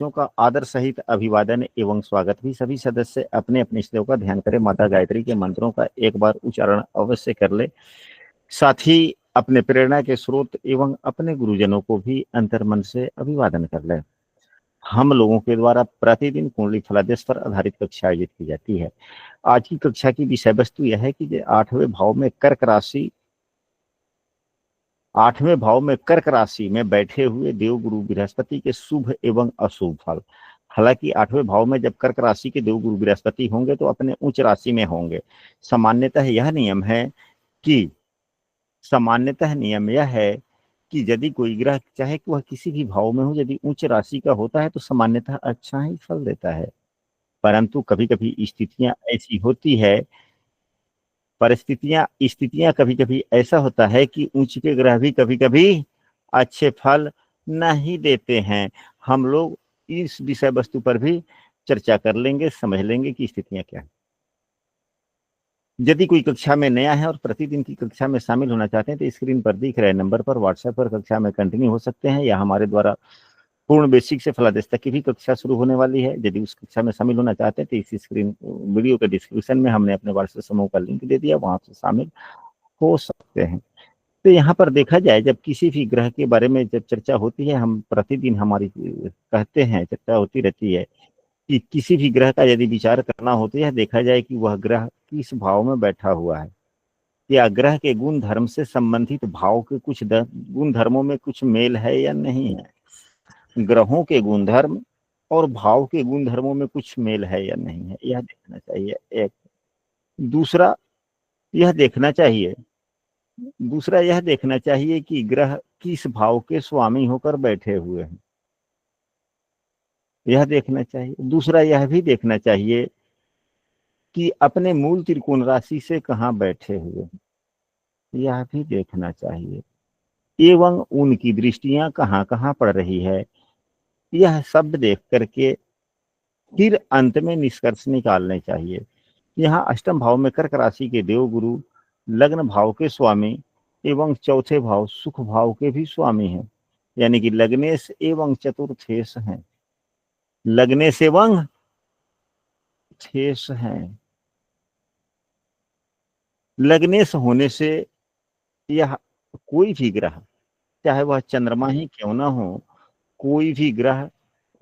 का आदर सहित अभिवादन एवं स्वागत भी। सभी सदस्य अपने अपने इष्टदेव का ध्यान करें। माता गायत्री के मंत्रों का एक बार उच्चारण अवश्य कर ले। साथ ही अपने प्रेरणा के स्रोत एवं अपने गुरुजनों को भी अंतर्मन से अभिवादन कर ले। हम लोगों के द्वारा प्रतिदिन कुंडली फलादेश पर आधारित कक्षा आयोजित की जाती है। आज की कक्षा की विषय वस्तु यह है कि 8वें भाव में कर्क राशि में बैठे हुए देवगुरु बृहस्पति के शुभ एवं अशुभ फल। हालांकि 8वें भाव में जब कर्क राशि के देवगुरु बृहस्पति होंगे तो अपने उच्च राशि में होंगे। सामान्यतः नियम यह है कि यदि कोई ग्रह चाहे कि वह किसी भी भाव में हो, यदि उच्च राशि का होता है तो सामान्यतः अच्छा ही फल देता है। परंतु कभी कभी स्थितियां ऐसी होती है, स्थितियां कभी कभी ऐसा होता है कि उच्च के ग्रह भी कभी कभी अच्छे फल नहीं देते हैं। हम लोग इस विषय वस्तु पर भी चर्चा कर लेंगे, समझ लेंगे कि स्थितियां क्या है। यदि कोई कक्षा में नया है और प्रतिदिन की कक्षा में शामिल होना चाहते हैं तो स्क्रीन पर दिख रहे नंबर पर व्हाट्सएप पर कक्षा में कंटिन्यू हो सकते हैं, या हमारे द्वारा पूर्ण बेसिक से फलादेश तक की भी कक्षा शुरू होने वाली है। यदि उस कक्षा में शामिल होना चाहते हैं तो इसी वीडियो के डिस्क्रिप्शन में हमने अपने व्हाट्सएप समूह का लिंक दे दिया, वहां से शामिल हो सकते हैं। तो यहाँ पर देखा जाए, जब किसी भी ग्रह के बारे में जब चर्चा होती है, हम प्रतिदिन हमारी कहते हैं चर्चा होती रहती है कि किसी भी ग्रह का यदि विचार करना होता है, देखा जाए कि वह ग्रह किस भाव में बैठा हुआ है, या ग्रह के गुण धर्म से संबंधित भाव के कुछ गुण धर्मों में कुछ मेल है या नहीं है। ग्रहों के गुणधर्म और भाव के गुण धर्मों में कुछ मेल है या नहीं है, यह देखना चाहिए। एक यह देखना चाहिए दूसरा यह देखना चाहिए कि ग्रह किस भाव के स्वामी होकर बैठे हुए हैं, यह देखना चाहिए। दूसरा यह भी देखना चाहिए कि अपने मूल त्रिकोण राशि से कहाँ बैठे हुए हैं, यह भी देखना चाहिए। एवं उनकी दृष्टियां कहाँ कहाँ पड़ रही है, यह सब देख करके फिर अंत में निष्कर्ष निकालने चाहिए। यहाँ अष्टम भाव में कर्क राशि के देवगुरु लग्न भाव के स्वामी एवं चौथे भाव सुख भाव के भी स्वामी हैं, यानी कि लग्नेश एवं चतुर्थेश हैं। लग्नेश एवं थेश हैं। लग्नेश होने से यह कोई भी ग्रह, चाहे वह चंद्रमा ही क्यों ना हो, कोई भी ग्रह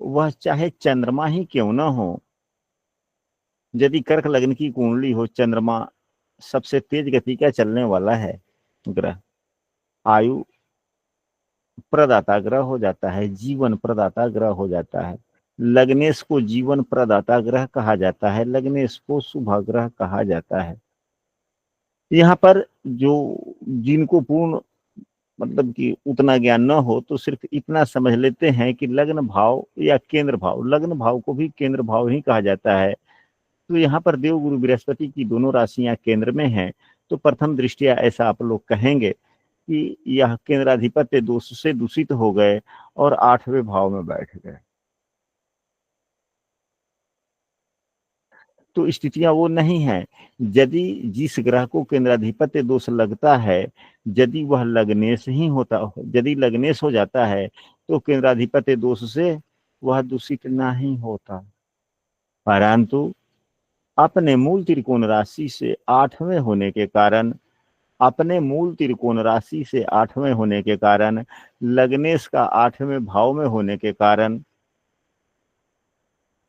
वह चाहे चंद्रमा ही क्यों ना हो, यदि कर्क लग्न की कुंडली हो, चंद्रमा सबसे तेज गति का चलने वाला है ग्रह, आयु प्रदाता ग्रह हो जाता है, जीवन प्रदाता ग्रह हो जाता है। लग्नेश को जीवन प्रदाता ग्रह कहा जाता है, लग्नेश को शुभ ग्रह कहा जाता है। यहाँ पर जो जिनको पूर्ण मतलब कि उतना ज्ञान न हो तो सिर्फ इतना समझ लेते हैं कि लग्न भाव या केंद्र भाव, लग्न भाव को भी केंद्र भाव ही कहा जाता है। तो यहाँ पर देवगुरु बृहस्पति की दोनों राशियां केंद्र में हैं, तो प्रथम दृष्टिया ऐसा आप लोग कहेंगे कि यह केंद्राधिपत्य दोष से दूषित हो गए और 8वें भाव में बैठ गए। तो स्थितियां वो नहीं है। यदि जिस ग्रह को केंद्राधिपत्य दोष लगता है, यदि वह लग्नेश ही होता, यदि लग्नेश हो जाता है तो केंद्राधिपत्य दोष से वह दूषित नहीं होता। परंतु अपने मूल त्रिकोण राशि से 8वें होने के कारण, लग्नेश का 8वें भाव में होने के कारण,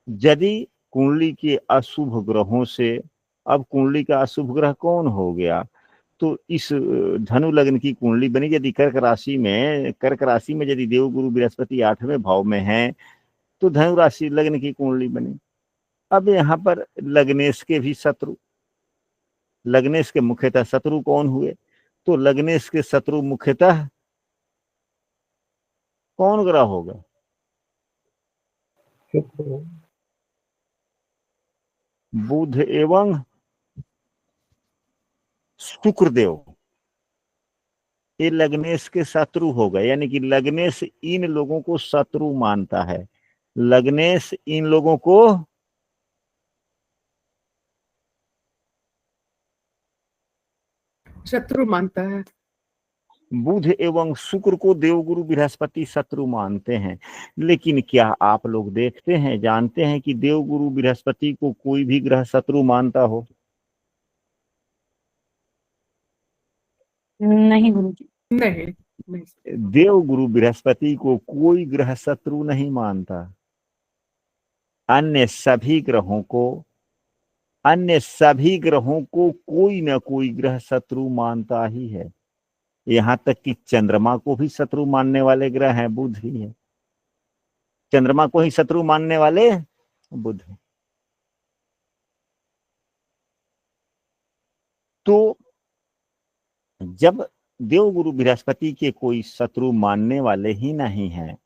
यदि कुंडली के अशुभ ग्रहों से, अब कुंडली का अशुभ ग्रह कौन हो गया, तो इस धनु लग्न की कुंडली बनी, यदि कर्क राशि में यदि देवगुरु बृहस्पति 8वें भाव में है तो धनु राशि लग्न की कुंडली बनी। अब यहाँ पर लग्नेश के मुख्यतः शत्रु कौन हुए, तो लग्नेश के शत्रु मुख्यतः कौन ग्रह होगा, बुध एवं शुक्रदेव, ये लग्नेश के शत्रु हो गए। यानी कि लग्नेश इन लोगों को शत्रु मानता है, लग्नेश इन लोगों को शत्रु मानता है। बुध एवं शुक्र को देवगुरु बृहस्पति शत्रु मानते हैं, लेकिन क्या आप लोग देखते हैं, जानते हैं कि देवगुरु बृहस्पति को कोई भी ग्रह शत्रु मानता हो? नहीं गुरुजी। नहीं नहीं। देवगुरु बृहस्पति को कोई ग्रह शत्रु नहीं मानता। अन्य सभी ग्रहों को कोई ना कोई ग्रह शत्रु मानता ही है। यहां तक कि चंद्रमा को भी शत्रु मानने वाले ग्रह हैं, बुध ही है। चंद्रमा को ही शत्रु मानने वाले बुध है। तो जब देवगुरु बृहस्पति के कोई शत्रु मानने वाले ही नहीं हैं,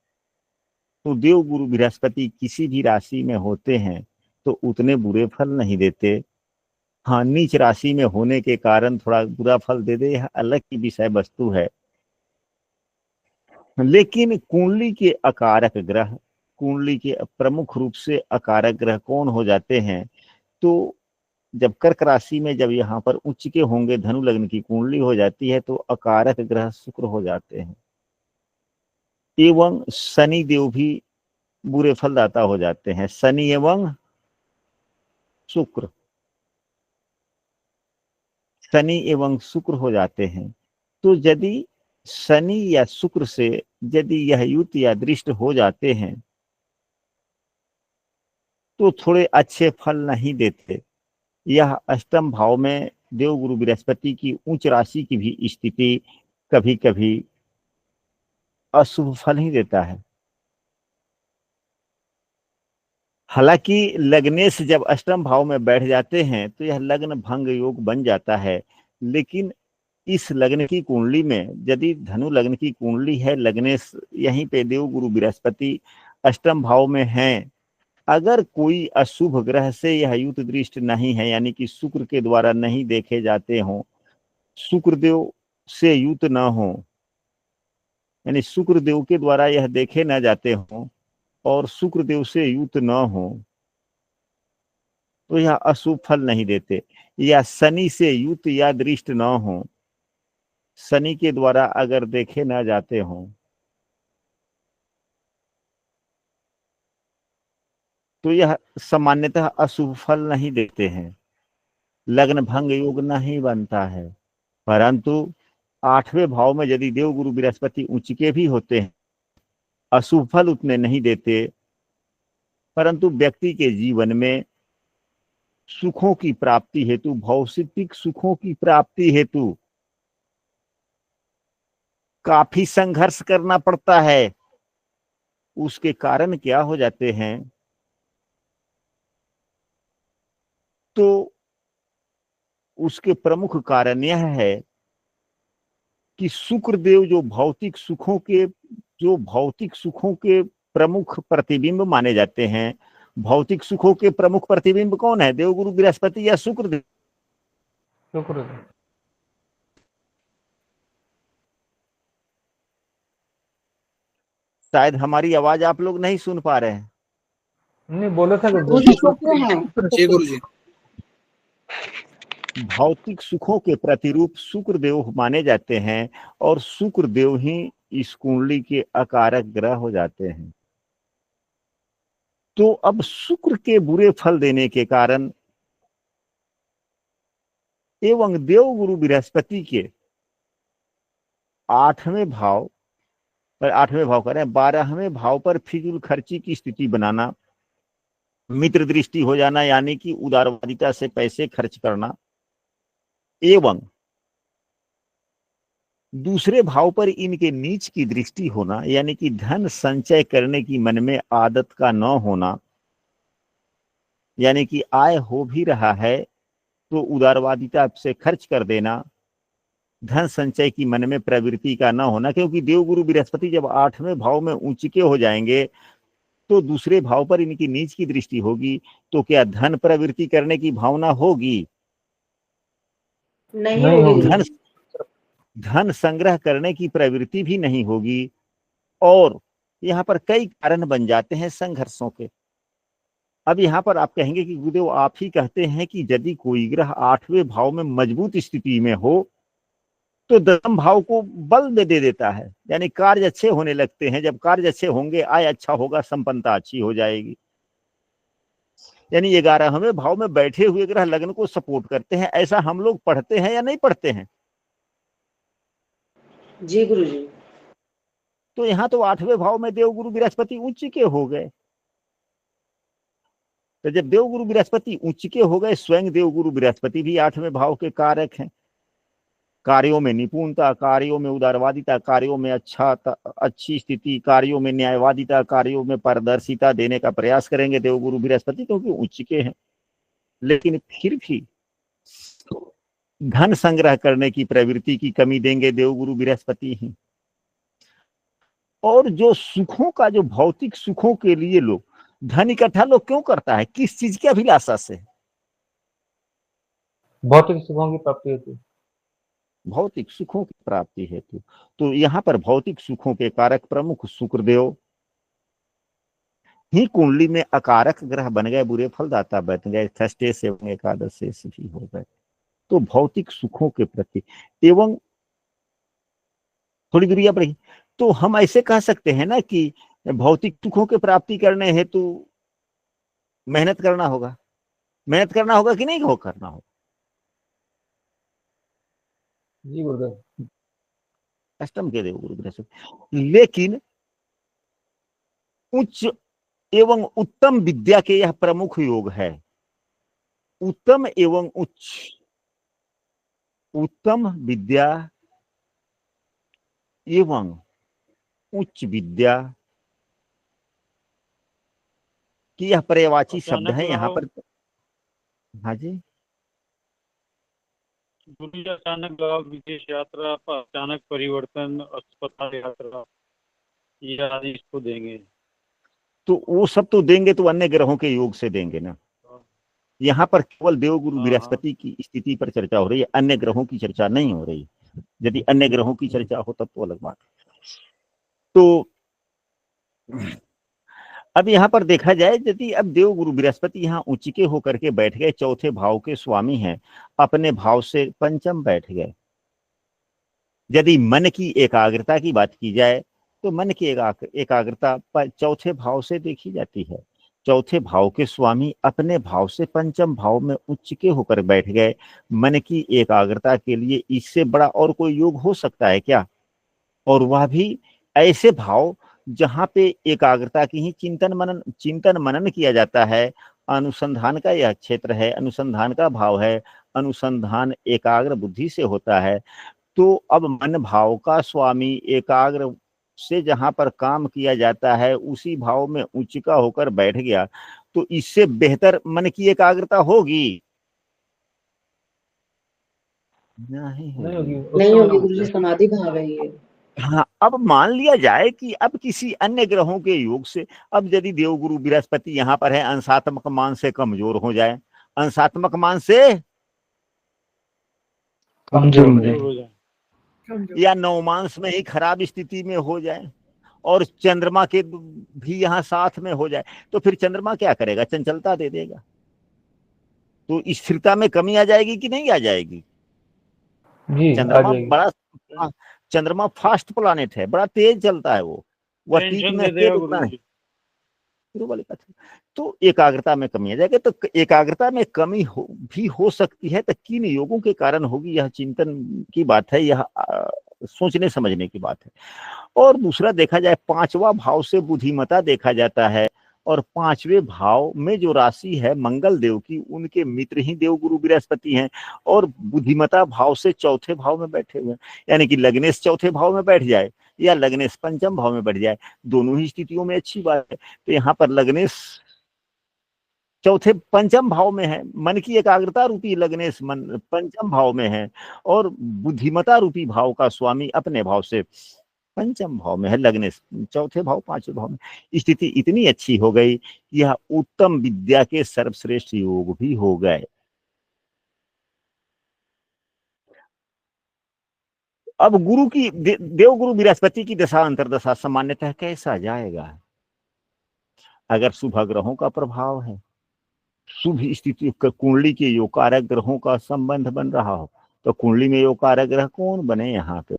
तो देवगुरु बृहस्पति किसी भी राशि में होते हैं तो उतने बुरे फल नहीं देते। हाँ, नीच राशि में होने के कारण थोड़ा बुरा फल दे दे, यह अलग की विषय वस्तु है। लेकिन कुंडली के अकारक ग्रह, कुंडली के प्रमुख रूप से अकारक ग्रह कौन हो जाते हैं? तो जब कर्क राशि में जब यहाँ पर उच्च के होंगे, धनु लग्न की कुंडली हो जाती है, तो अकारक ग्रह शुक्र हो जाते हैं। एवं शनि देव भी बुरे फलदाता हो जाते हैं, शनि एवं शुक्र, शनि एवं शुक्र हो जाते हैं। तो यदि शनि या शुक्र से यदि यह युत या दृष्ट हो जाते हैं तो थोड़े अच्छे फल नहीं देते। यह अष्टम भाव में देवगुरु बृहस्पति की उच्च राशि की भी स्थिति कभी कभी अशुभ फल ही देता है। हालांकि लग्नेश जब अष्टम भाव में बैठ जाते हैं तो यह लग्न भंग योग बन जाता है, लेकिन इस लग्न की कुंडली में यदि धनु लग्न की कुंडली है, लग्नेश यहीं पे देवगुरु बृहस्पति अष्टम भाव में हैं, अगर कोई अशुभ ग्रह से यह युत दृष्ट नहीं है, यानी कि शुक्र के द्वारा नहीं देखे जाते हों, शुक्रदेव से युत न हो, यानी शुक्रदेव के द्वारा यह देखे न जाते हों और शुक्रदेव से युत न हो, तो यह अशुभ फल नहीं देते। या शनि से युत या दृष्ट न हो, शनि के द्वारा अगर देखे न जाते हों तो यह सामान्यतः अशुभ फल नहीं देते हैं, लग्न भंग योग नहीं बनता है। परंतु आठवें भाव में यदि देवगुरु बृहस्पति उच्च के भी होते हैं, अशुभ फल उतने नहीं देते, परंतु व्यक्ति के जीवन में सुखों की प्राप्ति हेतु, भौतिक सुखों की प्राप्ति हेतु काफी संघर्ष करना पड़ता है। उसके कारण क्या हो जाते हैं, तो उसके प्रमुख कारण यह है कि शुक्रदेव जो भौतिक सुखों के प्रमुख प्रतिबिंब माने जाते हैं, भौतिक सुखों के प्रमुख प्रतिबिंब कौन है, देवगुरु बृहस्पति या शुक्रदेव? शुक्रदेव। शायद हमारी आवाज आप लोग नहीं सुन पा रहे हैं। नहीं बोले थे जी गुरुजी। भौतिक सुखों के प्रतिरूप शुक्रदेव माने जाते हैं और शुक्रदेव ही इस कुंडली के अकारक ग्रह हो जाते हैं। तो अब शुक्र के बुरे फल देने के कारण एवं देवगुरु बृहस्पति के आठवें भाव करें 12वें भाव पर फिजूल खर्ची की स्थिति बनाना, मित्र दृष्टि हो जाना, यानी कि उदारवादिता से पैसे खर्च करना, एवं दूसरे भाव पर इनके नीच की दृष्टि होना, यानी कि धन संचय करने की मन में आदत का न होना, यानी कि आय हो भी रहा है तो उदारवादिता से खर्च कर देना, धन संचय की मन में प्रवृत्ति का न होना। क्योंकि देवगुरु बृहस्पति जब 8वें भाव में ऊंच के हो जाएंगे तो दूसरे भाव पर इनकी नीच की दृष्टि होगी, तो क्या धन प्रवृत्ति करने की भावना होगी? नहीं होगी। धन संग्रह करने की प्रवृत्ति भी नहीं होगी। और यहाँ पर कई कारण बन जाते हैं संघर्षों के। अब यहाँ पर आप कहेंगे कि गुरुदेव आप ही कहते हैं कि यदि कोई ग्रह 8वें भाव में मजबूत स्थिति में हो तो दसम भाव को बल दे देता है, यानी कार्य अच्छे होने लगते हैं। जब कार्य अच्छे होंगे, आय अच्छा होगा, संपन्नता अच्छी हो जाएगी। यानी 11वें भाव में बैठे हुए ग्रह लग्न को सपोर्ट करते हैं। ऐसा हम लोग पढ़ते हैं या नहीं पढ़ते हैं? जी गुरुजी। तो यहाँ तो 8वें भाव में देवगुरु बृहस्पति उच्च के हो गए। तो जब देवगुरु बृहस्पति उच्च के हो गए, स्वयं देवगुरु बृहस्पति भी 8वें भाव के कारक हैं। कार्यों में निपुणता, कार्यों में उदारवादिता, कार्यों में अच्छी स्थिति, कार्यों में न्यायवादिता, कार्यों में पारदर्शिता देने का प्रयास करेंगे देवगुरु बृहस्पति, क्योंकि उच्च के हैं। लेकिन फिर भी धन संग्रह करने की प्रवृत्ति की कमी देंगे देवगुरु बृहस्पति ही। और जो सुखों का, जो भौतिक सुखों के लिए लोग धन इकट्ठा लोग क्यों करता है? किस चीज की अभिलाषा से? भौतिक सुखों की प्राप्ति होती है। भौतिक सुखों की प्राप्ति हेतु। तो यहाँ पर भौतिक सुखों के कारक प्रमुख शुक्रदेव ही कुंडली में अकारक ग्रह बन गए, बुरे फलदाता बन गए, षष्ठे से एकादश से भी हो गए। तो भौतिक सुखों के प्रति एवं थोड़ी दूरी पर, तो हम ऐसे कह सकते हैं ना कि भौतिक सुखों के प्राप्ति करने हेतु मेहनत करना होगा। मेहनत करना होगा कि नहीं हो करना होगा? जी गुरुदेव। अष्टम के देवगुरु बृहस्पति। लेकिन उच्च एवं उत्तम विद्या के यह प्रमुख योग है। उत्तम एवं उच्च, उत्तम विद्या एवं उच्च विद्या की यह पर्यायवाची शब्द है यहाँ पर। हाँ जी। गुरु जी, अचानक लाभ, विदेश यात्रा, अचानक परिवर्तन, अस्पताल यात्रा, ये आदि इसको देंगे। तो वो सब तो देंगे, तो अन्य ग्रहों के योग से देंगे ना। यहाँ पर केवल देवगुरु बृहस्पति की स्थिति पर चर्चा हो रही है, अन्य ग्रहों की चर्चा नहीं हो रही। यदि अन्य ग्रहों की चर्चा हो तब तो अलग बात। तो अब यहाँ पर देखा जाए, यदि अब देवगुरु बृहस्पति यहाँ उच्च के होकर के बैठ गए, चौथे भाव के स्वामी हैं, अपने भाव से पंचम बैठ गए। यदि मन की एकाग्रता की बात की जाए तो मन की एकाग्रता चौथे भाव से देखी जाती है। चौथे भाव के स्वामी अपने भाव से पंचम भाव में उच्च के होकर बैठ गए। मन की एकाग्रता के लिए इससे बड़ा और कोई योग हो सकता है क्या? और वह भी ऐसे भाव जहां पे एकाग्रता की ही चिंतन मनन किया जाता है। अनुसंधान का यह क्षेत्र है, अनुसंधान का भाव है, अनुसंधान एकाग्र बुद्धि से होता है। तो अब मन भाव का स्वामी एकाग्र से जहां पर काम किया जाता है, उसी भाव में उच्च का होकर बैठ गया, तो इससे बेहतर मन की एकाग्रता होगी? नहीं होगी। नहीं होगी गुरुजी, समाधि भाव है ये। हाँ, अब मान लिया जाए कि अब किसी अन्य ग्रहों के योग से, अब यदि देवगुरु बृहस्पति यहाँ पर है, अंशात्मक मान से कमजोर हो जाए, अंशात्मक मान से कमजोर हो जाए, या नवमांश में ही खराब स्थिति में हो जाए, और चंद्रमा के भी यहाँ साथ में हो जाए, तो फिर चंद्रमा क्या करेगा? चंचलता दे देगा। तो स्थिरता में कमी आ जाएगी कि नहीं आ जाएगी? जी, चंद्रमा फास्ट प्लानेट है, बड़ा तेज चलता है वो पीक में रुकना है। तो एकाग्रता में कमी आ जाएगी। तो एकाग्रता में कमी भी हो सकती है, तो किन योगों के कारण होगी, यह चिंतन की बात है, यह सोचने समझने की बात है। और दूसरा देखा जाए, पांचवा भाव से बुद्धिमता देखा जाता है, और पांचवें भाव में जो राशि है मंगल देव की, उनके मित्र ही देवगुरु बृहस्पति हैं, और बुद्धिमता भाव से चौथे भाव में बैठे हुए हैं। यानी कि लग्नेश चौथे भाव में बैठ जाए या लग्नेश पंचम भाव में बैठ जाए, दोनों ही स्थितियों में अच्छी बात है। तो यहाँ पर लग्नेश चौथे पंचम भाव में है, मन की एकाग्रता रूपी लग्नेश मन पंचम भाव में है, और बुद्धिमता रूपी भाव का स्वामी अपने भाव से पंचम भाव में है, लग्नेश चौथे भाव पांचवें भाव में। स्थिति इतनी अच्छी हो गई, यह उत्तम विद्या के सर्वश्रेष्ठ योग भी हो गए। अब गुरु की देवगुरु बृहस्पति की दशा अंतरदशा सामान्यतः कैसा जाएगा? अगर शुभ ग्रहों का प्रभाव है, शुभ स्थिति कुंडली के योग कारक ग्रहों का संबंध बन रहा हो, तो कुंडली में योग कारक ग्रह कौन बने यहाँ पे?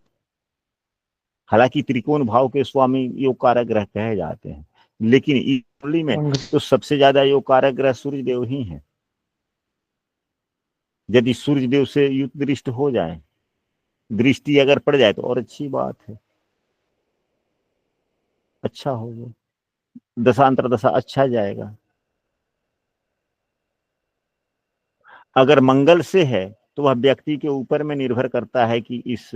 हालांकि त्रिकोण भाव के स्वामी योग कारक ग्रह कहे जाते हैं, लेकिन इस कुंडली में तो सबसे ज्यादा योग कारक ग्रह सूर्य देव ही हैं। यदि सूर्य देव से युक्त दृष्टि हो जाए, दृष्टि अगर पड़ जाए तो और अच्छी बात है, अच्छा होगा, दशांतर दशा अच्छा जाएगा। अगर मंगल से है तो वह व्यक्ति के ऊपर में निर्भर करता है कि इस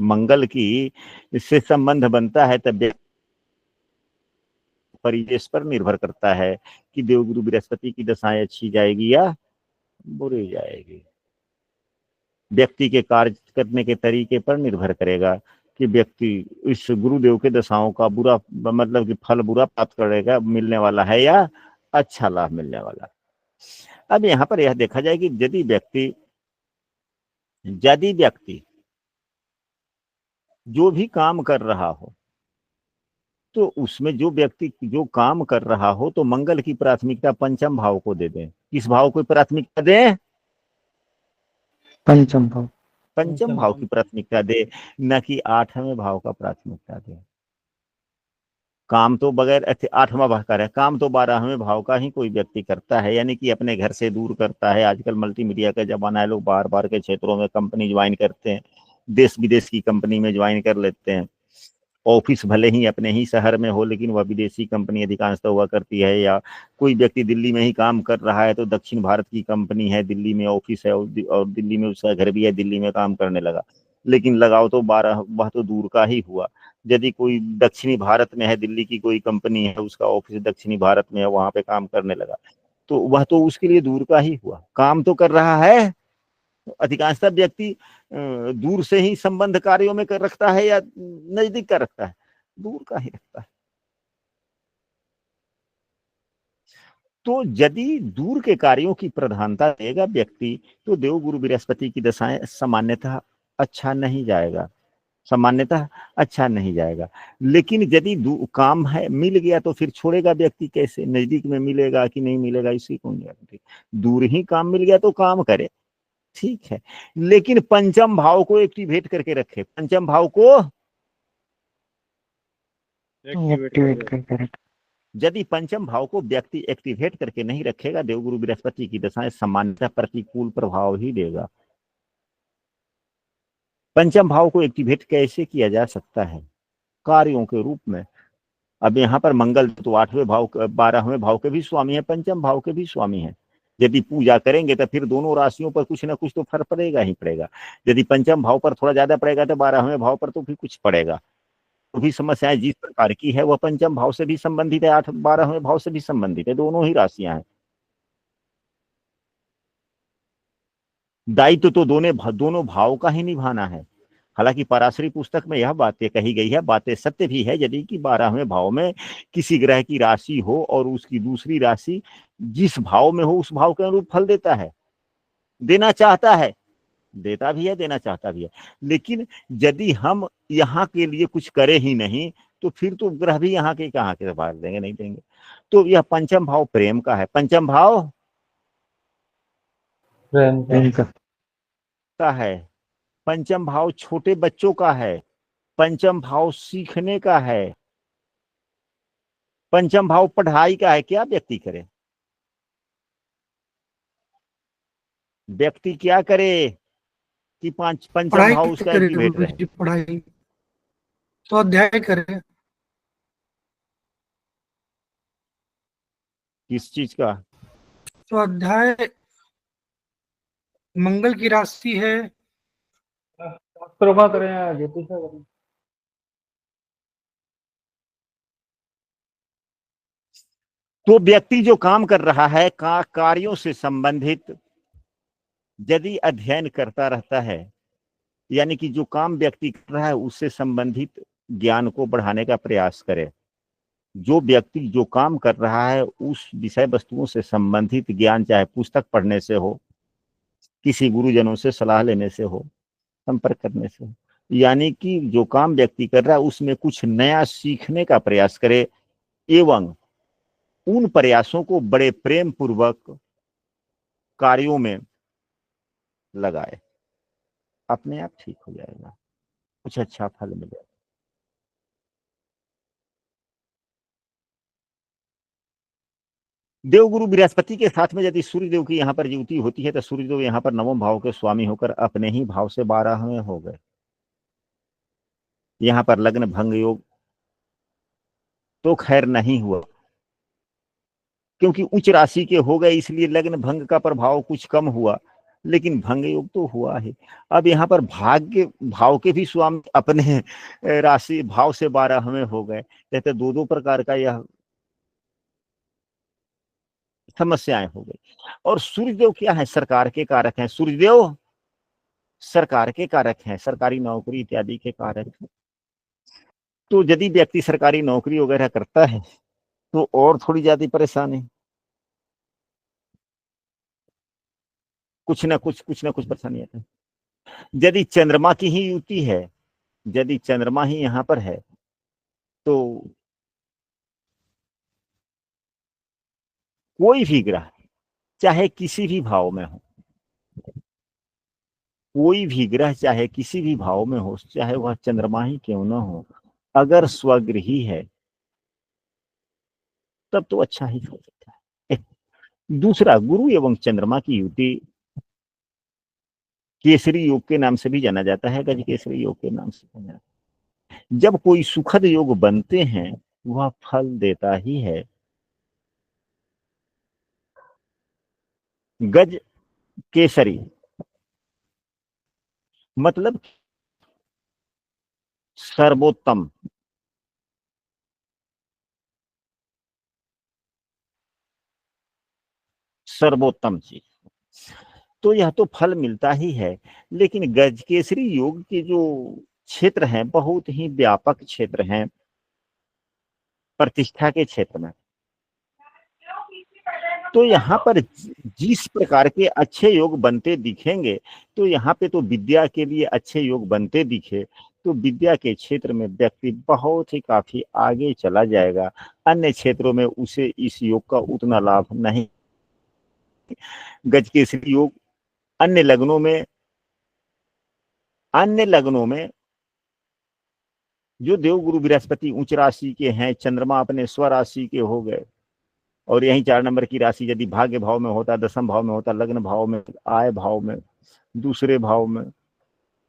मंगल की इससे संबंध बनता है, तब परिवेश पर निर्भर करता है कि देवगुरु बृहस्पति की दशाएं अच्छी जाएगी या बुरी जाएगी। व्यक्ति के कार्य करने के तरीके पर निर्भर करेगा कि व्यक्ति इस गुरुदेव के दशाओं का बुरा मतलब कि फल बुरा प्राप्त करेगा, मिलने वाला है या अच्छा लाभ मिलने वाला। अब यहाँ पर यह देखा जाए कि यदि व्यक्ति जो भी काम कर रहा हो, तो उसमें जो व्यक्ति जो काम कर रहा हो तो मंगल की प्राथमिकता पंचम भाव को दे दें। किस भाव को प्राथमिकता दें? पंचम भाव। पंचम भाव की प्राथमिकता दे, न कि 8वें भाव का प्राथमिकता दे। काम तो बगैर 8वां भाव कर है, काम तो 12वें भाव का ही कोई व्यक्ति करता है, यानी कि अपने घर से दूर करता है। आजकल मल्टीमीडिया का जमाना है, लोग बाहर बाहर के क्षेत्रों में कंपनी ज्वाइन करते हैं, देश विदेश की कंपनी में ज्वाइन कर लेते हैं। ऑफिस भले ही अपने ही शहर में हो, लेकिन वह विदेशी कंपनी अधिकांशतः हुआ करती है। या कोई व्यक्ति दिल्ली में ही काम कर रहा है तो दक्षिण भारत की कंपनी है, दिल्ली में ऑफिस है और दिल्ली में उसका घर भी है, दिल्ली में काम करने लगा। लेकिन लगाव तो 12 वह तो दूर का ही हुआ। यदि कोई दक्षिणी भारत में है, दिल्ली की कोई कंपनी है, उसका ऑफिस दक्षिणी भारत में है, वहां पे काम करने लगा, तो वह तो उसके लिए दूर का ही हुआ। काम तो कर रहा है। अधिकांशतः व्यक्ति दूर से ही संबंध कार्यों में कर रखता है या नजदीक का रखता है? दूर का ही रखता है। तो यदि दूर के कार्यों की प्रधानता देगा व्यक्ति, तो देवगुरु बृहस्पति की दशाएं सामान्यतः अच्छा नहीं जाएगा, सामान्यतः अच्छा नहीं जाएगा। लेकिन यदि काम है मिल गया तो फिर छोड़ेगा व्यक्ति कैसे? नजदीक में मिलेगा कि नहीं मिलेगा इसी को गारंटी। दूर ही काम मिल गया तो काम करे, ठीक है, लेकिन पंचम भाव को एक्टिवेट करके रखे। पंचम भाव को एक्टिवेट करके रखें। यदि पंचम भाव को व्यक्ति एक्टिवेट करके नहीं रखेगा, देवगुरु बृहस्पति की दशाएं सामान्यतः प्रतिकूल प्रभाव ही देगा। पंचम भाव को एक्टिवेट कैसे किया जा सकता है? कार्यों के रूप में। अब यहाँ पर मंगल तो 8वें भाव 12वें भाव के भी स्वामी है, पंचम भाव के भी स्वामी है। यदि पूजा करेंगे तो फिर दोनों राशियों पर कुछ ना कुछ तो फर्क पड़ेगा ही पड़ेगा। यदि पंचम भाव पर थोड़ा ज्यादा पड़ेगा तो 12वें भाव पर तो भी कुछ पड़ेगा। तो भी समस्याएं जिस प्रकार की है वह पंचम भाव से भी संबंधित है, 12वें भाव से भी संबंधित है, दोनों ही राशियां हैं। दायित्व तो दोनों भाव का ही निभाना है। हालांकि पराशरी पुस्तक में यह बातें कही गई है, बातें सत्य भी है। यदि कि 12वें भाव में किसी ग्रह की राशि हो और उसकी दूसरी राशि जिस भाव में हो उस भाव के अनुरूप फल देता है, देना चाहता है, देता भी है, देना चाहता भी है। लेकिन यदि हम यहाँ के लिए कुछ करे ही नहीं तो फिर तो ग्रह भी यहाँ के कहाँ के बाहर देंगे, नहीं देंगे। तो यह पंचम भाव प्रेम का है। पंचम भाव प्रेम का है। पंचम भाव छोटे बच्चों का है। पंचम भाव सीखने का है। पंचम भाव पढ़ाई का है। क्या व्यक्ति करे? व्यक्ति क्या करे कि पंचम पढ़ाई भाव उसका करे एक्टिवेट गुरु रहे? जी, पढ़ाई तो अध्याय करे। किस चीज का? तो अध्याय मंगल की राशि है। शास्त्रों का करें या ज्योतिष का करें? तो व्यक्ति जो काम कर रहा है कार्यों से संबंधित यदि अध्ययन करता रहता है, यानी कि जो काम व्यक्ति कर रहा है उससे संबंधित ज्ञान को बढ़ाने का प्रयास करे। जो व्यक्ति जो काम कर रहा है उस विषय वस्तुओं से संबंधित ज्ञान, चाहे पुस्तक पढ़ने से हो, किसी गुरुजनों से सलाह लेने से हो, संपर्क करने से हो, यानी कि जो काम व्यक्ति कर रहा है उसमें कुछ नया सीखने का प्रयास करे एवं उन प्रयासों को बड़े प्रेम पूर्वक कार्यों में लगाए। अपने आप ठीक हो जाएगा, कुछ अच्छा फल मिलेगा। देवगुरु बृहस्पति के साथ में यदि सूर्यदेव की यहाँ पर युति होती है तो सूर्यदेव यहाँ पर नवम भाव के स्वामी होकर अपने ही भाव से 12वें हो गए। यहाँ पर लग्न भंग योग तो खैर नहीं हुआ, क्योंकि उच्च राशि के हो गए इसलिए लग्न भंग का प्रभाव कुछ कम हुआ, लेकिन भंग योग तो हुआ है। अब यहाँ पर भाग्य भाव के भी स्वामी अपने राशि भाव से 12वें हो गए, कहते दो दो प्रकार का यह समस्याएं हो गई। और सूर्यदेव क्या है, सरकार के कारक हैं। सूर्यदेव सरकार के कारक हैं, सरकारी नौकरी इत्यादि के कारक हैं। तो यदि व्यक्ति सरकारी नौकरी वगैरह करता है तो और थोड़ी ज्यादा परेशानी, कुछ ना कुछ परेशानी आती है। यदि चंद्रमा की ही युति है, यदि चंद्रमा ही यहाँ पर है तो कोई भी ग्रह चाहे किसी भी भाव में हो, कोई भी ग्रह चाहे किसी भी भाव में हो, चाहे वह चंद्रमा ही क्यों ना हो, अगर स्वगृही है तब तो अच्छा ही हो सकता है। एक दूसरा, गुरु एवं चंद्रमा की युति केसरी योग के नाम से भी जाना जाता है, गज केसरी योग के नाम से जाना जाता है। जब कोई सुखद योग बनते हैं वह फल देता ही है। गज केसरी मतलब सर्वोत्तम, सर्वोत्तम चीज, तो यह तो फल मिलता ही है। लेकिन गजकेसरी योग के जो क्षेत्र हैं बहुत ही व्यापक क्षेत्र हैं प्रतिष्ठा के क्षेत्र में। तो यहाँ पर जिस प्रकार के अच्छे योग बनते दिखेंगे, तो यहाँ पे तो विद्या के लिए अच्छे योग बनते दिखे तो विद्या के क्षेत्र में व्यक्ति बहुत ही काफी आगे चला जाएगा। अन्य क्षेत्रों में उसे इस योग का उतना लाभ नहीं। गजकेसरी योग अन्य लग्नों में जो देवगुरु बृहस्पति उच्च राशि के हैं, चंद्रमा अपने स्वराशि के हो गए, और यही 4 नंबर की राशि यदि भाग्य भाव में होता, 10वें भाव में होता, लग्न भाव में, आय भाव में, दूसरे भाव में,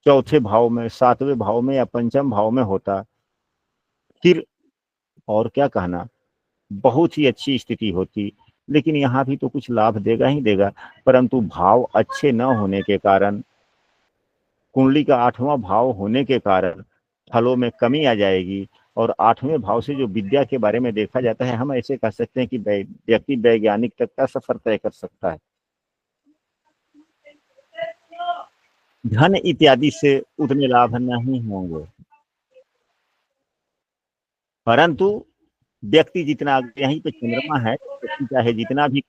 चौथे भाव में, 7वें भाव में या 5वें भाव में होता, फिर और क्या कहना, बहुत ही अच्छी स्थिति होती। लेकिन यहाँ भी तो कुछ लाभ देगा ही देगा, परंतु भाव अच्छे न होने के कारण, कुंडली का 8वां भाव होने के कारण फलों में कमी आ जाएगी। और 8वें भाव से जो विद्या के बारे में देखा जाता है, हम ऐसे कह सकते हैं कि व्यक्ति वैज्ञानिक तक का सफर तय कर सकता है। धन इत्यादि से उतने लाभ नहीं होंगे, परंतु व्यक्ति जितना, यहीं पे चंद्रमा है, चाहे जितना भी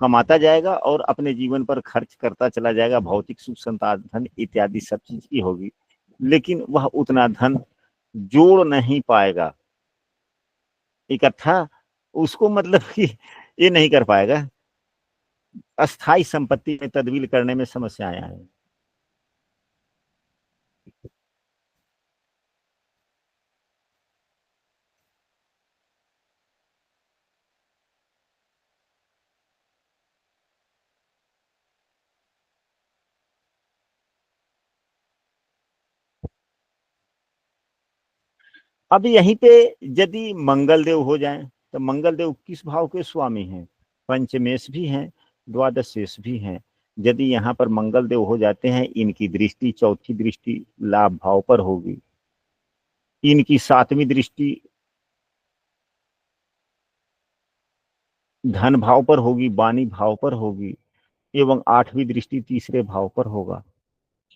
कमाता जाएगा और अपने जीवन पर खर्च करता चला जाएगा, भौतिक सुख संसाधन इत्यादि सब चीज की होगी, लेकिन वह उतना धन जोड़ नहीं पाएगा इकट्ठा, उसको मतलब कि ये नहीं कर पाएगा, अस्थाई संपत्ति में तब्दील करने में समस्याएं आएंगी। अब यहीं पे यदि मंगल देव हो जाएं तो मंगल देव किस भाव के स्वामी हैं? पंचमेश भी हैं, द्वादशेश भी हैं। यदि यहाँ पर मंगल देव हो जाते हैं, इनकी दृष्टि, चौथी दृष्टि लाभ भाव पर होगी, इनकी 7वीं दृष्टि धन भाव पर होगी, वाणी भाव पर होगी, एवं 8वीं दृष्टि तीसरे भाव पर होगा।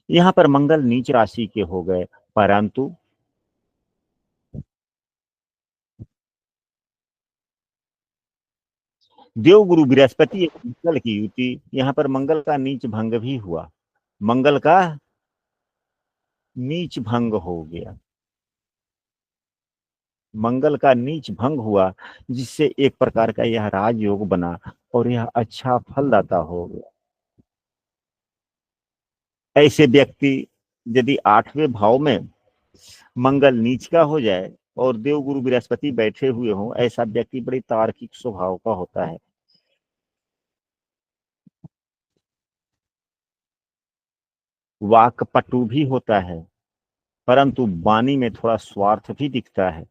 यहाँ पर मंगल नीच राशि के हो गए, परंतु देवगुरु बृहस्पति मंगल की युति, यहाँ पर मंगल का नीच भंग भी हुआ, मंगल का नीच भंग हो गया, मंगल का नीच भंग हुआ, जिससे एक प्रकार का यह राजयोग बना और यह अच्छा फलदाता हो गया। ऐसे व्यक्ति यदि 8वें भाव में मंगल नीच का हो जाए और देवगुरु बृहस्पति बैठे हुए हों, ऐसा व्यक्ति बड़ी तार्किक स्वभाव का होता है। वाक्पटु भी होता है, परंतु वाणी में थोड़ा स्वार्थ भी दिखता है।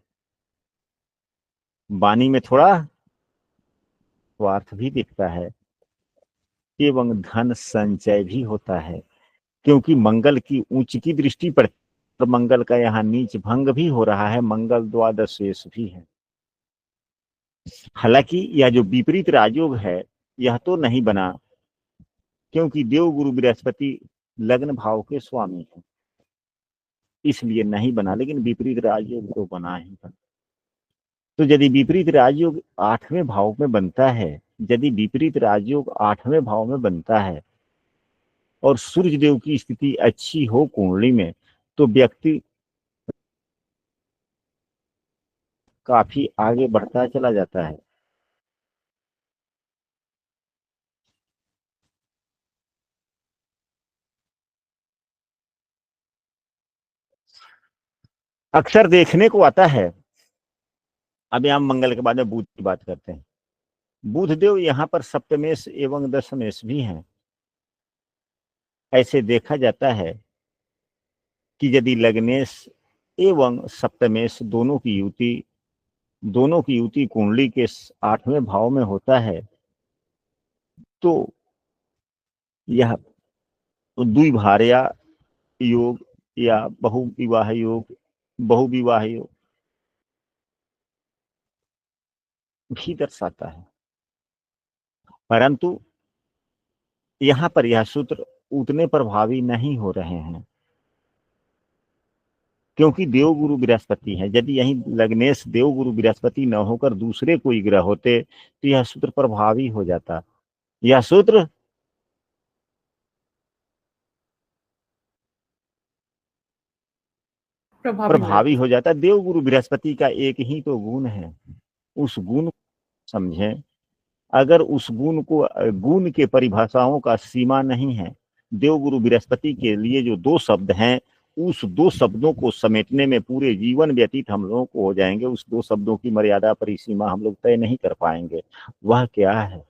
वाणी में थोड़ा स्वार्थ भी दिखता है एवं धन संचय भी होता है, क्योंकि मंगल की उच्च की दृष्टि पर मंगल का यहाँ नीच भंग भी हो रहा है, मंगल द्वादश शेष भी है। हालांकि यह जो विपरीत राजयोग है यह तो नहीं बना, क्योंकि देवगुरु बृहस्पति लग्न भाव के स्वामी है, इसलिए नहीं बना, लेकिन विपरीत राजयोग तो बना ही बना। तो यदि विपरीत राजयोग 8वें भाव में बनता है, यदि विपरीत राजयोग 8वें भाव में बनता है और सूर्य देव की स्थिति अच्छी हो कुंडली में, तो व्यक्ति काफी आगे बढ़ता चला जाता है। अक्सर देखने को आता है, अभी हम मंगल के बाद में बुध की बात करते हैं। बुध देव यहाँ पर सप्तमेश एवं दशमेश भी हैं। ऐसे देखा जाता है कि यदि लग्नेश एवं सप्तमेश दोनों की युति कुंडली के 8वें भाव में होता है, तो यह द्विभार्या योग या बहुविवाह योग भी दर्शाता है। परंतु यहाँ पर यह सूत्र उतने प्रभावी नहीं हो रहे हैं, क्योंकि देवगुरु बृहस्पति है। यदि यही लग्नेश देवगुरु बृहस्पति न होकर दूसरे कोई ग्रह होते तो यह सूत्र प्रभावी हो जाता। यह सूत्र प्रभावी हो जाता। देवगुरु बृहस्पति का एक ही तो गुण है, उस गुण समझें। अगर उस गुण के परिभाषाओं का सीमा नहीं है, देवगुरु बृहस्पति के लिए जो 2 शब्द हैं, उस 2 शब्दों को समेटने में पूरे जीवन व्यतीत हम लोगों को हो जाएंगे। उस 2 शब्दों की मर्यादा परिसीमा हम लोग तय नहीं कर पाएंगे। वह क्या है?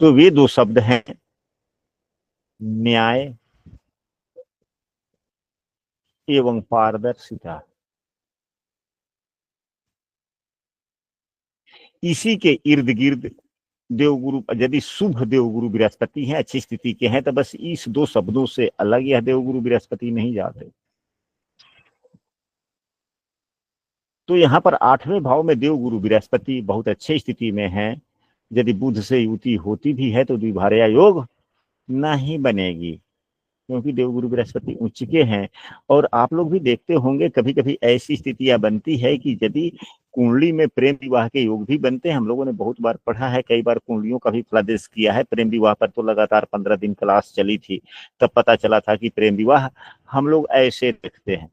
तो वे 2 शब्द हैं न्याय एवं पारदर्शिता। इसी के इर्द गिर्द देवगुरु, यदि शुभ देवगुरु बृहस्पति हैं, अच्छी स्थिति के हैं, तो बस इस 2 शब्दों से अलग यह देवगुरु बृहस्पति नहीं जाते। तो यहाँ पर 8वें भाव में देवगुरु बृहस्पति बहुत अच्छी स्थिति में है। यदि बुध से युति होती भी है तो द्विभार्या योग नहीं बनेगी, क्योंकि देवगुरु बृहस्पति उच्च के हैं। और आप लोग भी देखते होंगे कभी कभी ऐसी स्थितियां बनती है कि यदि कुंडली में प्रेम विवाह के योग भी बनते हैं। हम लोगों ने बहुत बार पढ़ा है, कई बार कुंडलियों का भी फलादेश किया है। प्रेम विवाह पर तो लगातार 15 दिन क्लास चली थी, तब पता चला था कि प्रेम विवाह हम लोग ऐसे देखते हैं।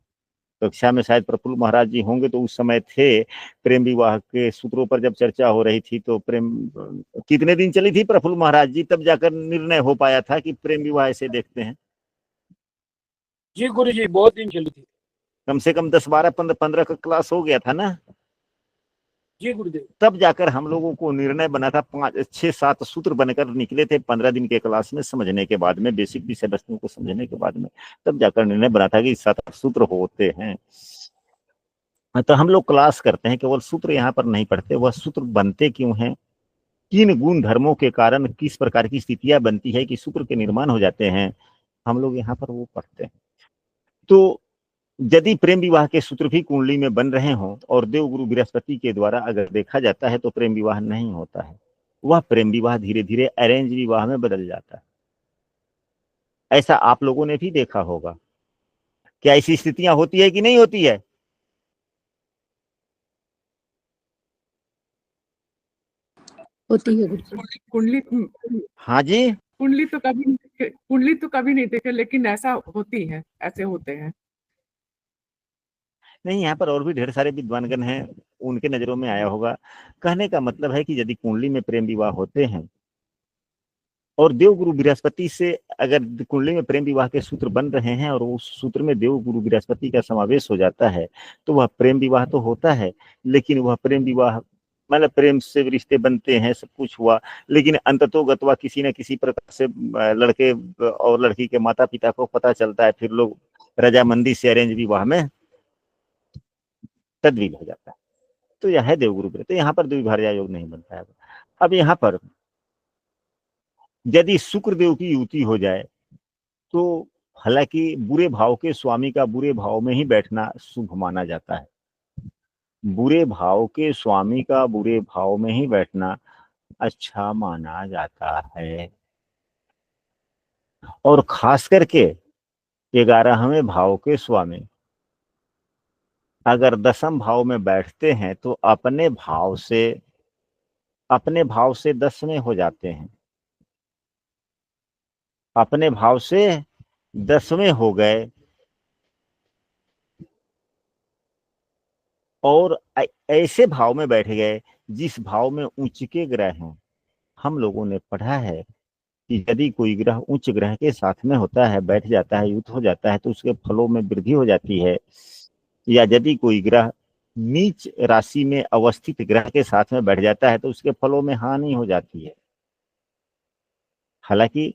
कक्षा में शायद प्रफुल्ल महाराज जी होंगे, तो उस समय थे। प्रेम विवाह के सूत्रों पर जब चर्चा हो रही थी तो प्रेम कितने दिन चली थी प्रफुल्ल महाराज जी, तब जाकर निर्णय हो पाया था कि प्रेम विवाह ऐसे देखते हैं। जी गुरु जी, बहुत दिन चली थी। कम से कम 10, 12, 15 का क्लास हो गया था ना। जी गुरुदेव। तब जाकर हम लोगों को निर्णय बना था, 5, 6, 7 सूत्र बनकर निकले थे 15 दिन के क्लास में, समझने के बाद में, बेसिक विषय वस्तुओं को समझने के बाद में, तब जाकर निर्णय बना था कि 7 सूत्र होते हैं। तो हम लोग क्लास करते हैं, केवल सूत्र यहाँ पर नहीं पढ़ते। वह सूत्र बनते क्यों हैं, किन गुण धर्मों के कारण किस प्रकार की स्थितियां बनती है कि सूत्र के निर्माण हो जाते हैं, हम लोग यहाँ पर वो पढ़ते हैं। तो यदि प्रेम विवाह के सूत्र भी कुंडली में बन रहे हों और देवगुरु बृहस्पति के द्वारा अगर देखा जाता है, तो प्रेम विवाह नहीं होता है। वह प्रेम विवाह धीरे धीरे अरेंज विवाह में बदल जाता है। ऐसा आप लोगों ने भी देखा होगा। क्या ऐसी स्थितियां होती है कि नहीं होती है? होती है गुरुजी। कुंडली हाँ जी, कुंडली तो कभी नहीं देखे, लेकिन ऐसा होती है, ऐसे होते हैं। नहीं, यहाँ पर और भी ढेर सारे विद्वानगण हैं, उनके नजरों में आया होगा। कहने का मतलब है कि यदि कुंडली में प्रेम विवाह होते हैं और देवगुरु बृहस्पति से अगर कुंडली में प्रेम विवाह के सूत्र बन रहे हैं और उस सूत्र में देवगुरु बृहस्पति का समावेश हो जाता है तो वह प्रेम विवाह तो होता है, लेकिन वह प्रेम विवाह मतलब प्रेम से रिश्ते बनते हैं, सब कुछ हुआ, लेकिन अंततोगत्वा किसी न किसी प्रकार से लड़के और लड़की के माता पिता को पता चलता है, फिर लोग रजामंदी से अरेंज विवाह में तब्दील हो जाता है। तो यह है देवगुरु बृहस्पति। तो यहाँ पर द्विभार्या योग नहीं बनता है। अब यहाँ पर यदि शुक्रदेव की युति हो जाए तो हालांकि बुरे भाव के स्वामी का बुरे भाव में ही बैठना शुभ माना जाता है, बुरे भाव के स्वामी का बुरे भाव में ही बैठना अच्छा माना जाता है। और खास करके 11वें भाव के स्वामी अगर 10वें भाव में बैठते हैं तो अपने भाव से 10वें हो जाते हैं, अपने भाव से 10वें हो गए। और ऐसे भाव में बैठ गए जिस भाव में उच्च के ग्रह हैं। हम लोगों ने पढ़ा है कि यदि कोई ग्रह उच्च ग्रह के साथ में होता है, बैठ जाता है, युत हो जाता है, तो उसके फलों में वृद्धि हो जाती है। या यदि कोई ग्रह नीच राशि में अवस्थित ग्रह के साथ में बैठ जाता है तो उसके फलों में हानि हो जाती है। हालांकि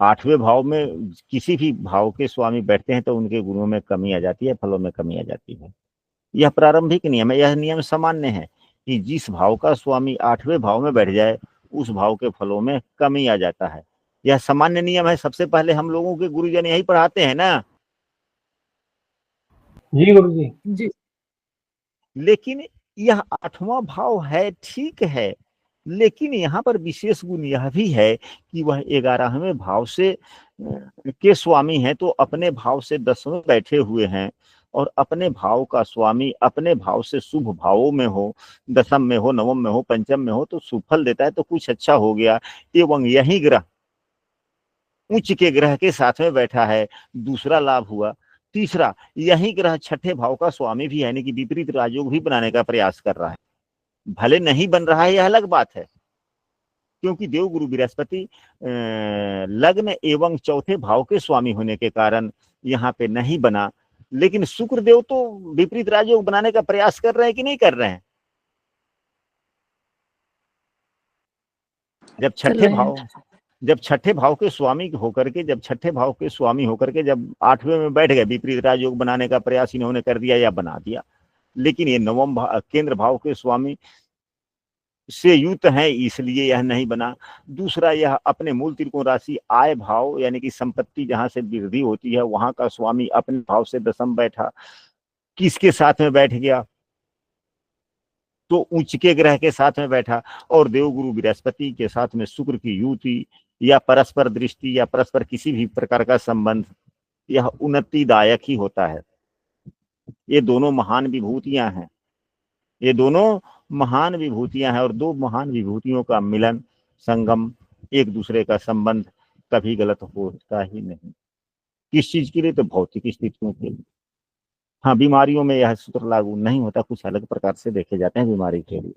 8वें भाव में किसी भी भाव के स्वामी बैठते हैं तो उनके गुणों में कमी आ जाती है, फलों में कमी आ जाती है। यह प्रारंभिक नियम है, यह नियम सामान्य है कि जिस भाव का स्वामी 8वें भाव में बैठ जाए उस भाव के फलों में कमी आ जाता है। यह सामान्य नियम है, सबसे पहले हम लोगों के गुरुजन यही पढ़ाते हैं ना। जी गुरु जी। जी लेकिन यह 8वां भाव है, ठीक है, लेकिन यहाँ पर विशेष गुण यह भी है कि वह 11वें भाव से के स्वामी हैं, तो अपने भाव से 10वें बैठे हुए हैं और अपने भाव का स्वामी अपने भाव से शुभ भावों में हो, 10म में हो, 9म में हो, 5म में हो, तो सुफल देता है, तो कुछ अच्छा हो गया। एवं यही ग्रह उच्च के ग्रह के साथ में बैठा है, दूसरा लाभ हुआ। तीसरा, यही ग्रह 6ठे भाव का स्वामी भी है, यानी कि विपरीत राजयोग भी बनाने का प्रयास कर रहा है। भले नहीं बन रहा है, यह अलग बात है, क्योंकि देवगुरु बृहस्पति लग्न एवं चौथे भाव के स्वामी होने के कारण यहाँ पे नहीं बना। लेकिन शुक्रदेव तो विपरीत राजयोग बनाने का प्रयास कर रहे हैं कि नहीं कर रहे हैं? जब छठे भाव के स्वामी होकर के जब 8वें में बैठ गए, विपरीत राजयोग बनाने का प्रयास इन्होंने कर दिया या बना दिया। लेकिन ये 9म केंद्र भाव के स्वामी से युत है, इसलिए यह नहीं बना। दूसरा, यह अपने मूल त्रिकोण राशि आय भाव यानी कि संपत्ति जहां से वृद्धि होती है वहां का स्वामी अपने भाव से 10म बैठा, किसके साथ में बैठ गया? तो उच्च के ग्रह के साथ में बैठा। और देवगुरु बृहस्पति के साथ में शुक्र की युति या परस्पर दृष्टि या परस्पर किसी भी प्रकार का संबंध, यह उन्नतिदायक ही होता है। ये दोनों महान विभूतियां हैं, ये दोनों महान विभूतियां हैं, और दो महान विभूतियों का मिलन, संगम, एक दूसरे का संबंध कभी गलत होता ही नहीं। किस चीज के लिए? तो भौतिक स्थितियों के लिए। हाँ, बीमारियों में यह सूत्र लागू नहीं होता, कुछ अलग प्रकार से देखे जाते हैं बीमारी के लिए।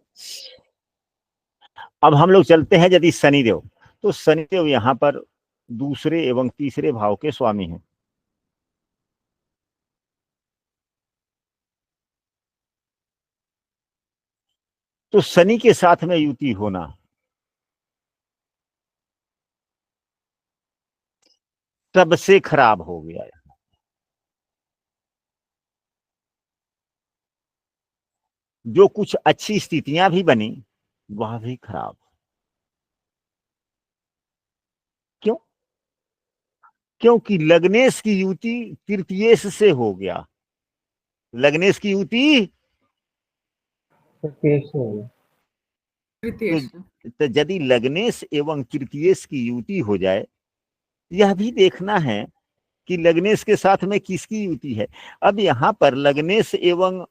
अब हम लोग चलते हैं यदि शनिदेव, तो शनिदेव यहाँ पर दूसरे एवं तीसरे भाव के स्वामी हैं। तो शनि के साथ में युति होना सबसे खराब हो गया। जो कुछ अच्छी स्थितियां भी बनी वह भी खराब। क्यों? क्योंकि लग्नेश की युति तृतीयेश से हो गया। लग्नेश की युति तो यदि लग्नेश एवं तृतीयेश की युति हो जाए, यह भी देखना है कि लग्नेश के साथ में किसकी युति है। अब यहाँ पर लग्नेश एवं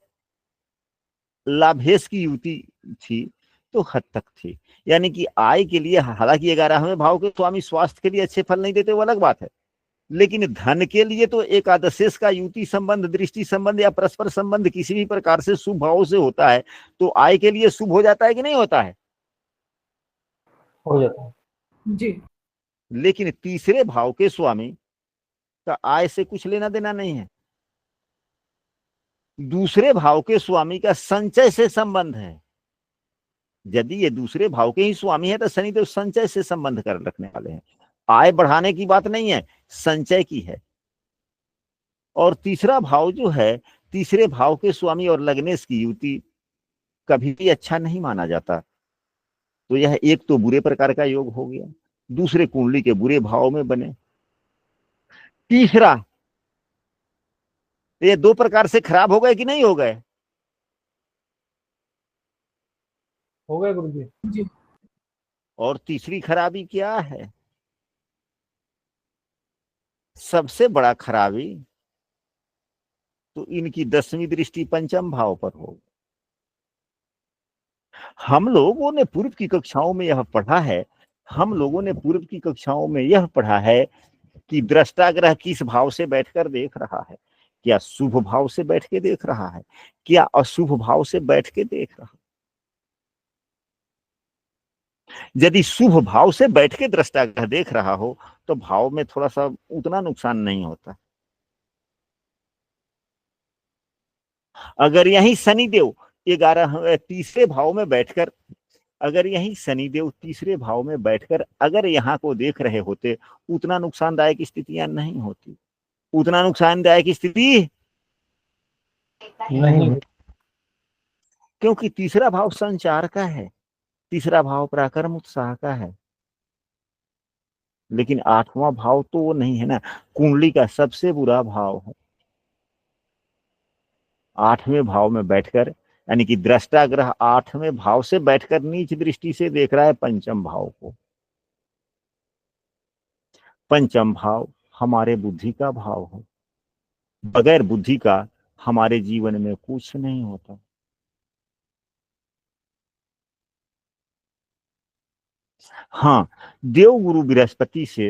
लाभेश की युति थी तो हद तक थी, यानी कि आय के लिए, हालांकि 11वें भाव के स्वामी स्वास्थ्य के लिए अच्छे फल नहीं देते, वो अलग बात है, लेकिन धन के लिए तो एकादशेश का युति संबंध, दृष्टि संबंध या परस्पर संबंध किसी भी प्रकार से शुभ भाव से होता है तो आय के लिए शुभ हो जाता है कि नहीं होता है? हो जाता है। जी लेकिन तीसरे भाव के स्वामी का आय से कुछ लेना देना नहीं है। दूसरे भाव के स्वामी का संचय से संबंध है। यदि ये दूसरे भाव के ही स्वामी है तो शनिदेव संचय से संबंध कर रखने वाले हैं। आय बढ़ाने की बात नहीं है, संचय की है। और तीसरा भाव जो है, तीसरे भाव के स्वामी और लग्नेश की युति कभी भी अच्छा नहीं माना जाता। तो यह एक तो बुरे प्रकार का योग हो गया, दूसरे कुंडली के बुरे भाव में बने। तीसरा, ये दो प्रकार से खराब हो गए कि नहीं हो गए? हो गए गुरु जी। जी और तीसरी खराबी क्या है? सबसे बड़ा खराबी तो इनकी 10वीं दृष्टि पंचम भाव पर हो। हम लोगों ने पूर्व की कक्षाओं में यह पढ़ा है, हम लोगों ने पूर्व की कक्षाओं में यह पढ़ा है कि दृष्टा ग्रह किस भाव से बैठकर देख रहा है। क्या शुभ भाव से बैठ के देख रहा है, क्या अशुभ भाव से बैठ के देख रहा है? यदि शुभ भाव से बैठ के दृष्टा ग्रह देख रहा हो तो भाव में थोड़ा सा उतना नुकसान नहीं होता। अगर यही शनिदेव 11 तीसरे भाव में बैठकर, अगर यही शनिदेव तीसरे भाव में बैठकर अगर यहाँ को देख रहे होते, उतना नुकसानदायक स्थितियां नहीं होती। उतना नुकसानदायक स्थिति नहीं। क्योंकि तीसरा भाव संचार का है, तीसरा भाव पराक्रम उत्साह का है। लेकिन 8वां भाव तो वो नहीं है ना, कुंडली का सबसे बुरा भाव है। 8वें भाव में बैठकर, यानी कि दृष्टा ग्रह 8वें भाव से बैठकर नीच दृष्टि से देख रहा है पंचम भाव को। पंचम भाव हमारे बुद्धि का भाव है। बगैर बुद्धि का हमारे जीवन में कुछ नहीं होता। हाँ, देव गुरु बृहस्पति से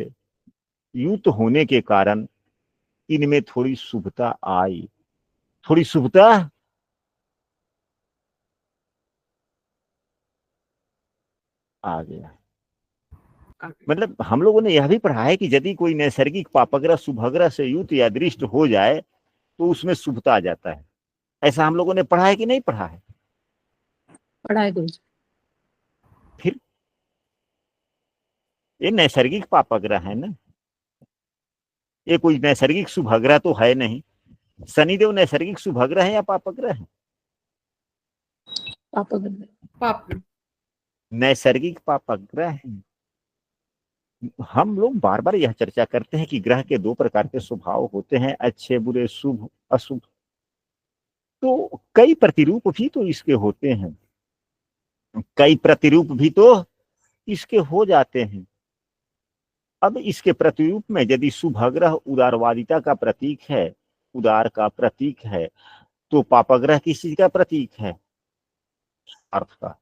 युत होने के कारण इनमें थोड़ी शुभता आई, थोड़ी शुभता आ गया। मतलब हम लोगों ने यह भी पढ़ा है कि यदि कोई नैसर्गिक पापग्रह शुभग्रह से युत या दृष्ट हो जाए तो उसमें शुभता आ जाता है। ऐसा हम लोगों ने पढ़ा है कि नहीं पढ़ा है? पढ़ा है गुरुजी। फिर ये नैसर्गिक पापग्रह है ना, ये कोई नैसर्गिक शुभग्रह तो है नहीं। शनिदेव नैसर्गिक शुभग्रह है या पापग्रह है? पापा कर पाप नैसर्गिक पापग्रह है। हम लोग बार बार यह चर्चा करते हैं कि ग्रह के दो प्रकार के स्वभाव होते हैं, अच्छे बुरे, शुभ अशुभ। तो कई प्रतिरूप भी तो इसके होते हैं, कई प्रतिरूप भी तो इसके हो जाते हैं। अब इसके प्रतिरूप में यदि शुभग्रह उदारवादिता का प्रतीक है, उदार का प्रतीक है, तो पापग्रह किस चीज का प्रतीक है? अर्थ का।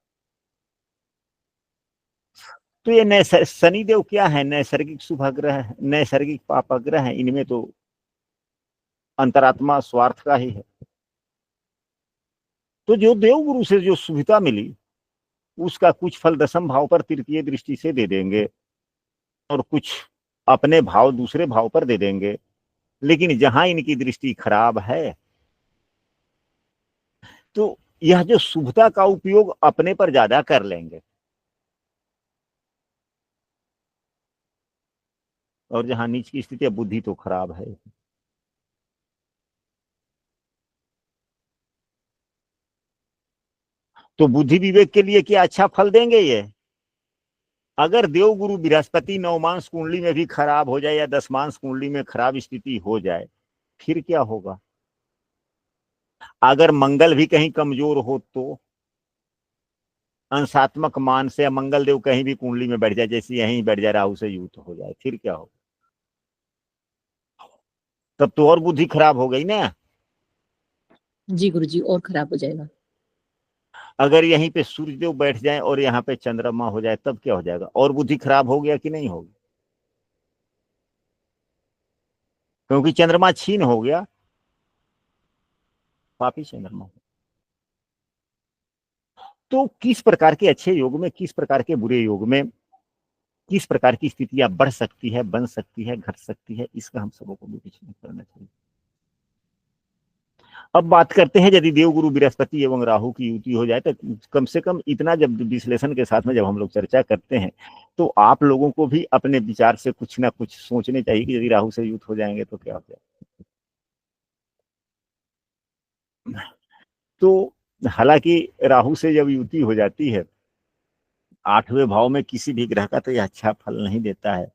तो ये शनिदेव क्या है? नैसर्गिक शुभग्रह, नैसर्गिक पापग्रह है। इनमें तो अंतरात्मा स्वार्थ का ही है। तो जो देवगुरु से जो सुविधा मिली उसका कुछ फल 10म भाव पर तृतीय दृष्टि से दे देंगे और कुछ अपने भाव दूसरे भाव पर दे देंगे। लेकिन जहां इनकी दृष्टि खराब है तो यह जो शुभता का उपयोग अपने पर ज्यादा कर लेंगे, और जहां नीच की स्थिति, बुद्धि तो खराब है। तो बुद्धि विवेक के लिए क्या अच्छा फल देंगे ये? अगर देवगुरु बृहस्पति 9मांस कुंडली में भी खराब हो जाए या 10मांस कुंडली में खराब स्थिति हो जाए, फिर क्या होगा? अगर मंगल भी कहीं कमजोर हो तो अंशात्मक मान से मंगल देव कहीं भी कुंडली में बैठ जाए, जैसे यहीं बैठ जाए, राहु से युत हो जाए, फिर क्या होगा? तब तो और बुद्धि खराब हो गई ना। जी गुरुजी, और खराब हो जाएगा। अगर यहीं पे सूर्यदेव बैठ जाए और यहाँ पे चंद्रमा हो जाए, तब क्या हो जाएगा? और बुद्धि खराब हो गया कि नहीं होगी? क्योंकि चंद्रमा छीन हो गया, पापी चंद्रमा। तो किस प्रकार के अच्छे योग में, किस प्रकार के बुरे योग में किस प्रकार की स्थितियां बढ़ सकती है, बन सकती है, घट सकती है, इसका हम सबको भी विचार करना चाहिए। अब बात करते हैं, यदि देवगुरु बृहस्पति एवं राहु की युति हो जाए तो कम से कम इतना जब विश्लेषण के साथ में जब हम लोग चर्चा करते हैं तो आप लोगों को भी अपने विचार से कुछ ना कुछ सोचने चाहिए कि यदि राहु से युत हो जाएंगे तो क्या हो जाए। तो हालांकि राहु से जब युति हो जाती है 8वें भाव में किसी भी ग्रह का, तो यह अच्छा फल नहीं देता है।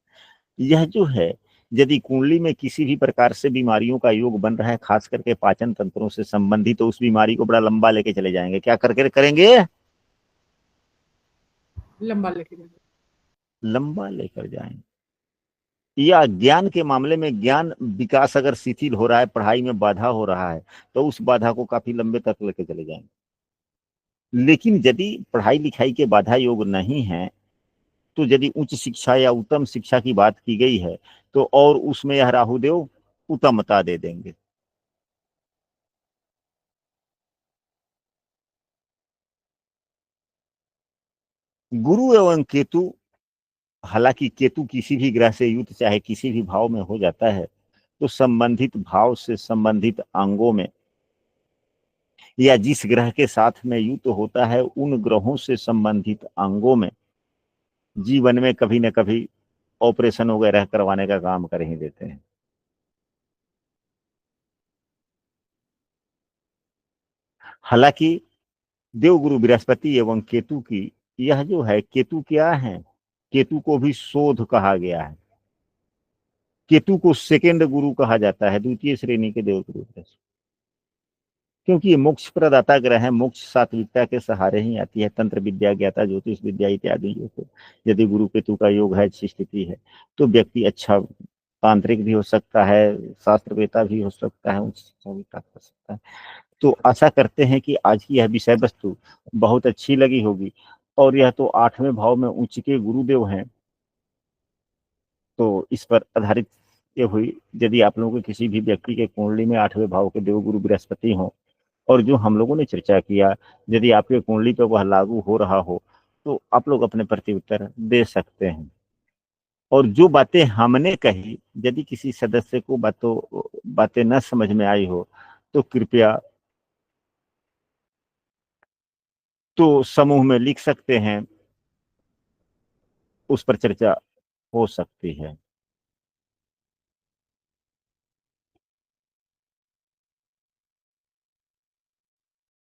यह जो है, यदि कुंडली में किसी भी प्रकार से बीमारियों का योग बन रहा है, खास करके पाचन तंत्रों से संबंधित, तो उस बीमारी को बड़ा लंबा लेके चले जाएंगे। क्या करके करेंगे? लंबा लेके जाएंगे। लंबा लेकर जाएंगे। या ज्ञान के मामले में ज्ञान विकास अगर शिथिल हो रहा है, पढ़ाई में बाधा हो रहा है, तो उस बाधा को काफी लंबे तक लेके चले जाएंगे। लेकिन यदि पढ़ाई लिखाई के बाधा योग नहीं है, तो यदि उच्च शिक्षा या उत्तम शिक्षा की बात की गई है, तो और उसमें यह राहुदेव उत्तमता दे देंगे। गुरु एवं केतु, हालांकि केतु किसी भी ग्रह से युत चाहे किसी भी भाव में हो जाता है, तो संबंधित भाव से संबंधित अंगों में या जिस ग्रह के साथ में युत होता है उन ग्रहों से संबंधित अंगों में जीवन में कभी न कभी ऑपरेशन वगैरह करवाने का काम कर ही देते हैं। हालांकि देवगुरु बृहस्पति एवं केतु की यह जो है, केतु क्या है, केतु को भी शोध कहा गया है। केतु को सेकेंड गुरु कहा जाता है, द्वितीय श्रेणी के देवगुरु बृहस्पति, क्योंकि ये मोक्ष प्रदाता ग्रह है। मोक्ष सात्विकता के सहारे ही आती है। तंत्र विद्या, ज्ञाता, ज्योतिष विद्या इत्यादि जो, यदि गुरु केतु का योग है, अच्छी स्थिति है, तो व्यक्ति अच्छा तांत्रिक भी हो सकता है, शास्त्रवेता भी हो सकता है, उच्च शिक्षा भी प्राप्त कर सकता है। तो आशा करते हैं कि आज की यह विषय वस्तु बहुत अच्छी लगी होगी। और यह तो 8वें भाव में उच्च के गुरुदेव हैं, तो इस पर आधारित ये हुई। यदि आप लोगों के किसी भी व्यक्ति के कुंडली में 8वें भाव के देवगुरु बृहस्पति हों, और जो हम लोगों ने चर्चा किया, यदि आपके कुंडली पर वह लागू हो रहा हो, तो आप लोग अपने प्रति उत्तर दे सकते हैं। और जो बातें हमने कही, यदि किसी सदस्य को बातें न समझ में आई हो, तो कृपया तो समूह में लिख सकते हैं, उस पर चर्चा हो सकती है।